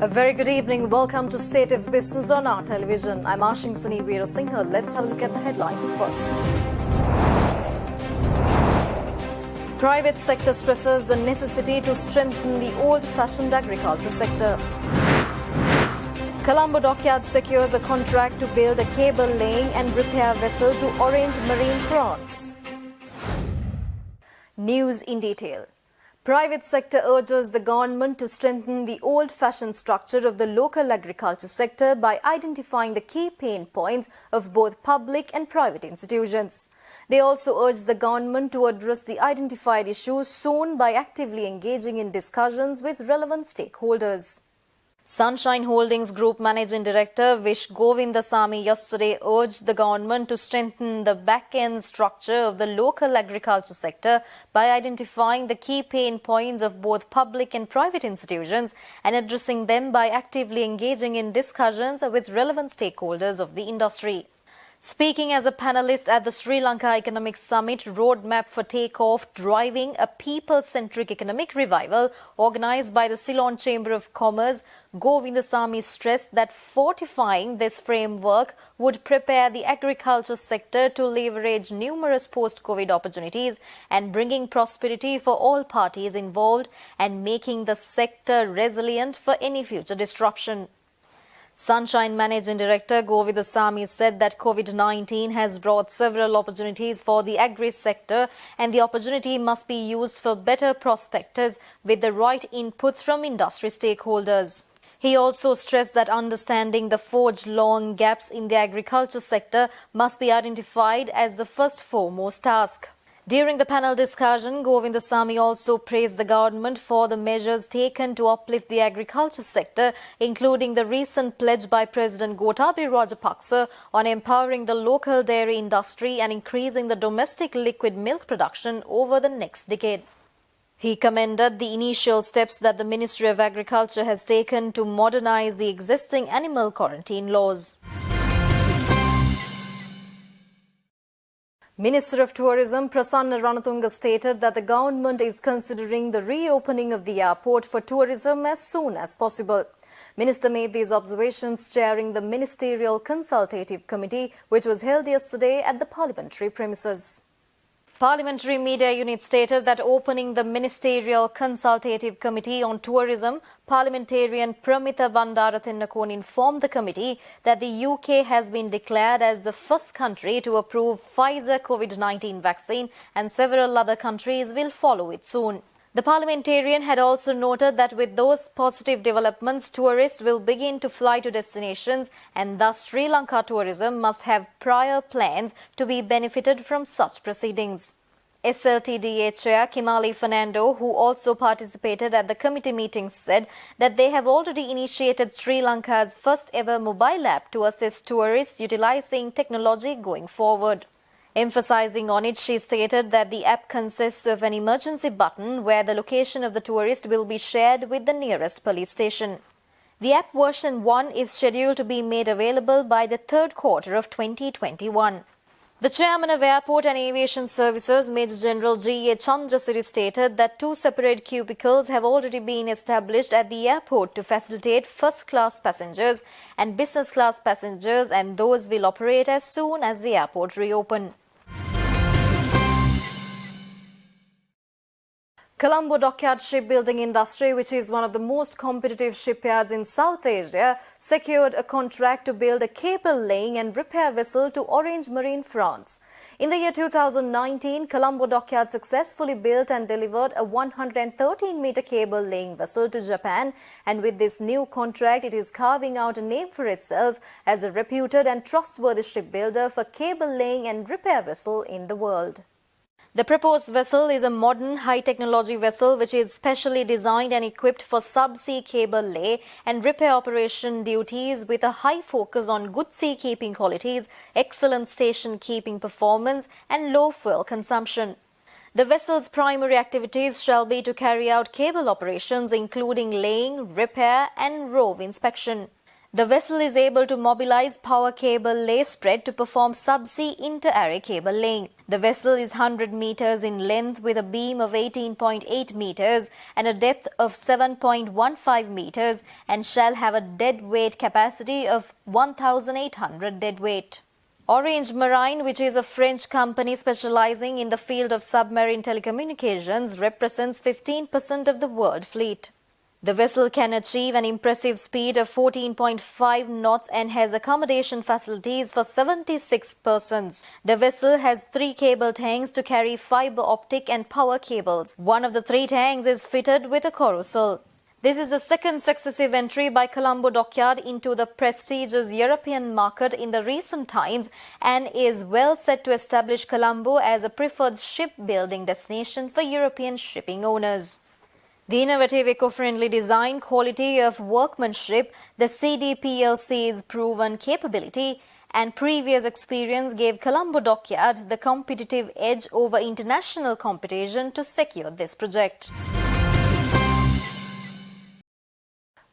A very good evening. Welcome to State of Business on our television. I'm Ashing Sani Veera Singha. Let's have a look at the headlines first. Private sector stresses the necessity to strengthen the old-fashioned agriculture sector. Colombo Dockyard secures a contract to build a cable-laying and repair vessel to Orange Marine France. News in detail. Private sector urges the government to strengthen the old-fashioned structure of the local agriculture sector by identifying the key pain points of both public and private institutions. They also urge the government to address the identified issues soon by actively engaging in discussions with relevant stakeholders. Sunshine Holdings Group Managing Director Vish Govindasamy yesterday urged the government to strengthen the back-end structure of the local agriculture sector by identifying the key pain points of both public and private institutions and addressing them by actively engaging in discussions with relevant stakeholders of the industry. Speaking as a panelist at the Sri Lanka Economic Summit Roadmap for Takeoff Driving a People-Centric Economic Revival organised by the Ceylon Chamber of Commerce, Govindasamy stressed that fortifying this framework would prepare the agriculture sector to leverage numerous post-COVID opportunities and bringing prosperity for all parties involved and making the sector resilient for any future disruption. Sunshine Managing Director Govindasamy said that COVID-19 has brought several opportunities for the agri-sector and the opportunity must be used for better prospectors with the right inputs from industry stakeholders. He also stressed that understanding the forged long gaps in the agriculture sector must be identified as the first foremost task. During the panel discussion, Govindasamy also praised the government for the measures taken to uplift the agriculture sector, including the recent pledge by President Gotabaya Rajapaksa on empowering the local dairy industry and increasing the domestic liquid milk production over the next decade. He commended the initial steps that the Ministry of Agriculture has taken to modernize the existing animal quarantine laws. Minister of Tourism Prasanna Ranatunga stated that the government is considering the reopening of the airport for tourism as soon as possible. Minister made these observations chairing the Ministerial Consultative Committee, which was held yesterday at the parliamentary premises. Parliamentary Media Unit stated that opening the Ministerial Consultative Committee on Tourism, Parliamentarian Pramita Bandarathinnakone informed the committee that the UK has been declared as the first country to approve Pfizer COVID-19 vaccine and several other countries will follow it soon. The parliamentarian had also noted that with those positive developments, tourists will begin to fly to destinations and thus Sri Lanka tourism must have prior plans to be benefited from such proceedings. SLTDA Chair Kimali Fernando, who also participated at the committee meeting, said that they have already initiated Sri Lanka's first ever mobile app to assist tourists utilizing technology going forward. Emphasizing on it, she stated that the app consists of an emergency button where the location of the tourist will be shared with the nearest police station. The app version 1 is scheduled to be made available by the third quarter of 2021. The Chairman of Airport and Aviation Services, Major General G.A. Chandrasiri, stated that 2 separate cubicles have already been established at the airport to facilitate first-class passengers and business-class passengers, and those will operate as soon as the airport reopens. Colombo Dockyard shipbuilding industry, which is one of the most competitive shipyards in South Asia, secured a contract to build a cable-laying and repair vessel to Orange Marine France. In the year 2019, Colombo Dockyard successfully built and delivered a 113-meter cable-laying vessel to Japan, and with this new contract, it is carving out a name for itself as a reputed and trustworthy shipbuilder for cable-laying and repair vessel in the world. The proposed vessel is a modern, high-technology vessel which is specially designed and equipped for subsea cable lay and repair operation duties with a high focus on good sea-keeping qualities, excellent station-keeping performance and low fuel consumption. The vessel's primary activities shall be to carry out cable operations including laying, repair and rove inspection. The vessel is able to mobilize power cable lay spread to perform subsea inter-array cable laying. The vessel is 100 meters in length with a beam of 18.8 meters and a depth of 7.15 meters and shall have a dead weight capacity of 1,800 deadweight. Orange Marine, which is a French company specializing in the field of submarine telecommunications, represents 15% of the world fleet. The vessel can achieve an impressive speed of 14.5 knots and has accommodation facilities for 76 persons. The vessel has 3 cable tanks to carry fiber optic and power cables. One of the 3 tanks is fitted with a carousel. This is the second successive entry by Colombo Dockyard into the prestigious European market in the recent times and is well set to establish Colombo as a preferred shipbuilding destination for European shipping owners. The innovative eco-friendly design, quality of workmanship, the CDPLC's proven capability and previous experience gave Colombo Dockyard the competitive edge over international competition to secure this project.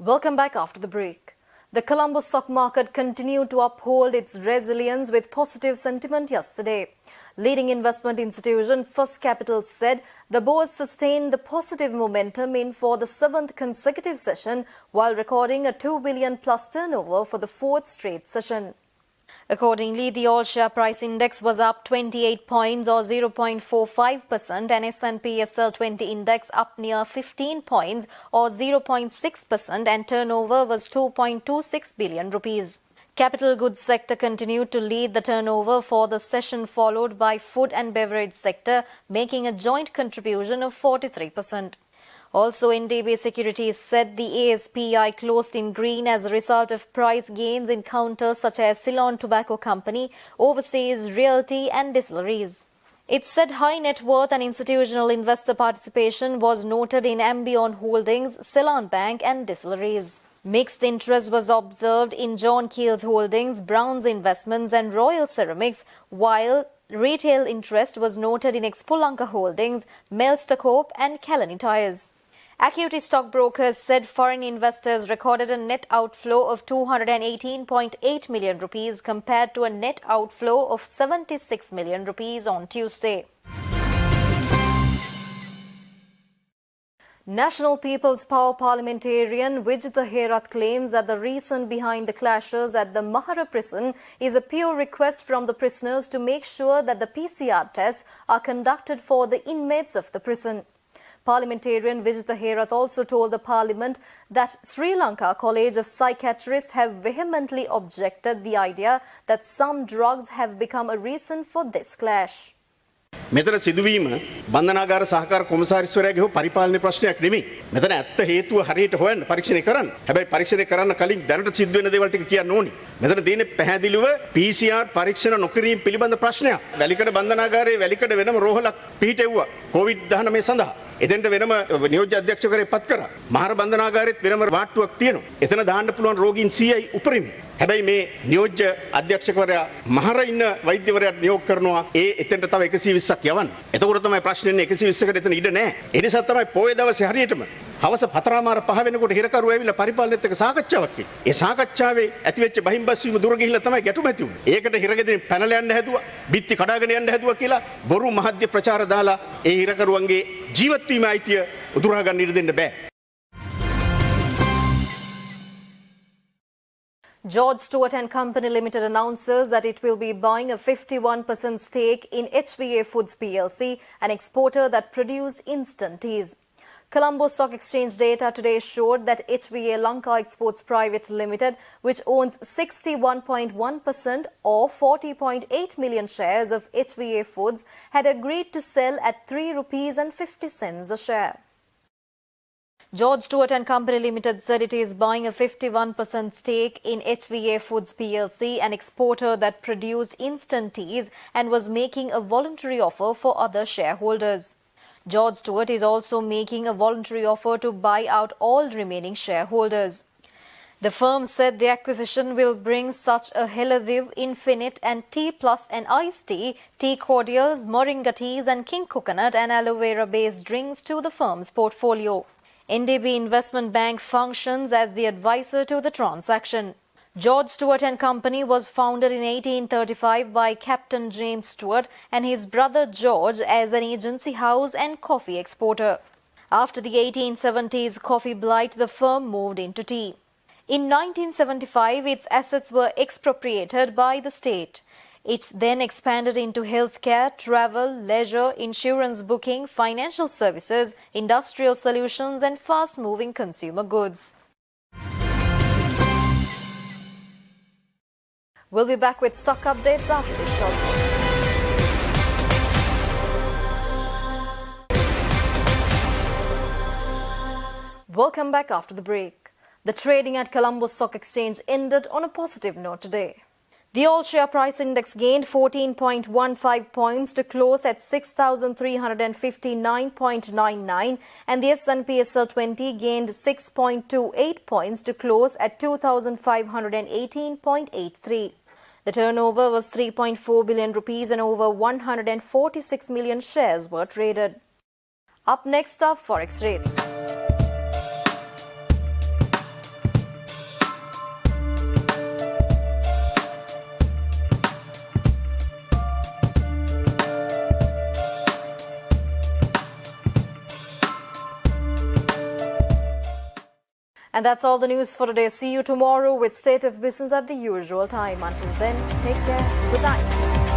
Welcome back after the break. The Colombo stock market continued to uphold its resilience with positive sentiment yesterday. Leading investment institution First Capital said the board sustained the positive momentum in for the 7th consecutive session while recording a 2 billion plus turnover for the 4th straight session. Accordingly, the all-share price index was up 28 points or 0.45% and S&P SL20 index up near 15 points or 0.6% and turnover was 2.26 billion rupees. Capital goods sector continued to lead the turnover for the session, followed by food and beverage sector making a joint contribution of 43%. Also, NDB Securities said the ASPI closed in green as a result of price gains in counters such as Ceylon Tobacco Company, Overseas Realty and Distilleries. It said high net worth and institutional investor participation was noted in Ambion Holdings, Ceylon Bank and Distilleries. Mixed interest was observed in John Keel's Holdings, Brown's Investments and Royal Ceramics, while retail interest was noted in Expo Lanka Holdings, Melster Corp and Kalani Tires. Acuity stockbrokers said foreign investors recorded a net outflow of 218.8 million rupees compared to a net outflow of 76 million rupees on Tuesday. National People's Power parliamentarian Vijitha Herath claims that the reason behind the clashes at the Mahara prison is a pure request from the prisoners to make sure that the PCR tests are conducted for the inmates of the prison. Parliamentarian Vijitha Herath also told the Parliament that Sri Lanka College of Psychiatrists have vehemently objected the idea that some drugs have become a reason for this clash. මෙතන සිදුවීම බන්ධනාගාර සහකාර කොමසාරිස්වරයාගේ හෝ පරිපාලන ප්‍රශ්නයක් නෙමෙයි. මෙතන ඇත්ත හේතුව හරියට හොයන්න පරීක්ෂණය කරන්න. හැබැයි පරීක්ෂණය කරන්න කලින් දැනට සිද්ධ වෙන දේවල් ටික කියන්න ඕනි. මෙතන තියෙන්නේ පැහැදිලිව PCR පරීක්ෂණ නොකිරීම පිළිබඳ ප්‍රශ්නයක්. වැලිකඩ බන්ධනාගාරයේ වැලිකඩ වෙනම රෝහලක් පිහිටෙව්වා COVID-19 සඳහා. එතෙන්ට වෙනම නියෝජ්‍ය අධ්‍යක්ෂකවරයෙක් පත් කරා. මහර බන්ධනාගාරෙත් වෙනම වාට්ටුවක් තියෙනවා. එතන දාන්න පුළුවන් රෝගීන් 100යි උපරිමයි. හැබැයි මේ නියෝජ්‍ය අධ්‍යක්ෂකවරයා මහර ඉන්න වෛද්‍යවරයාට නියෝග කරනවා. එතෙන්ට තව 120ක් යවන්න. එතකොට තමයි ප්‍රශ්නේ ඉන්නේ 120කට එතන ඉඩ නැහැ. ඒ නිසා තමයි පොයේ දවසේ හරියටම හවස 4:05 වෙනකොට හිරකරුවෝ ඇවිල්ලා පරිපාලනයත් එක්ක සාකච්ඡාවක් කළා. ඒ සාකච්ඡාවේ ඇතිවෙච්ච බහිම්බස් වීම දුර ගිහිල්ලා තමයි ගැටුම ඇති වුනේ. ඒකට හිරගෙදරින් පැනලා යන්න හැදුවා, බිත්ති කඩාගෙන යන්න හැදුවා කියලා බොරු මහද්‍ය ප්‍රචාර දාලා ඒ හිරකරුවන්ගේ ජීවත් වීම අයිතිය උදුරා ගන්න ඉඩ දෙන්න බෑ. George Stewart and Company Limited announces that it will be buying a 51% stake in HVA Foods PLC, an exporter that produced instant teas. Colombo Stock Exchange data today showed that HVA Lanka Exports Private Limited, which owns 61.1% or 40.8 million shares of HVA Foods, had agreed to sell at ₹3.50 a share. George Stewart and Company Limited said it is buying a 51% stake in HVA Foods PLC, an exporter that produced instant teas, and was making a voluntary offer for other shareholders. George Stewart is also making a voluntary offer to buy out all remaining shareholders. The firm said the acquisition will bring such a Helaviv, Infinite and Tea Plus and Iced Tea, tea cordials, moringa teas and king coconut and aloe vera based drinks to the firm's portfolio. NDB Investment Bank functions as the advisor to the transaction. George Stewart and Company was founded in 1835 by Captain James Stewart and his brother George as an agency house and coffee exporter. After the 1870s coffee blight, the firm moved into tea. In 1975, its assets were expropriated by the state. It then expanded into healthcare, travel, leisure, insurance booking, financial services, industrial solutions and fast-moving consumer goods. We'll be back with stock updates after this short break. Welcome back after the break. The trading at Colombo Stock Exchange ended on a positive note today. The all-share price index gained 14.15 points to close at 6,359.99 and the S&P SL 20 gained 6.28 points to close at 2,518.83. The turnover was 3.4 billion rupees and over 146 million shares were traded. Up next are Forex rates. And that's all the news for today. See you tomorrow with State of Business at the usual time. Until then, take care. Good night.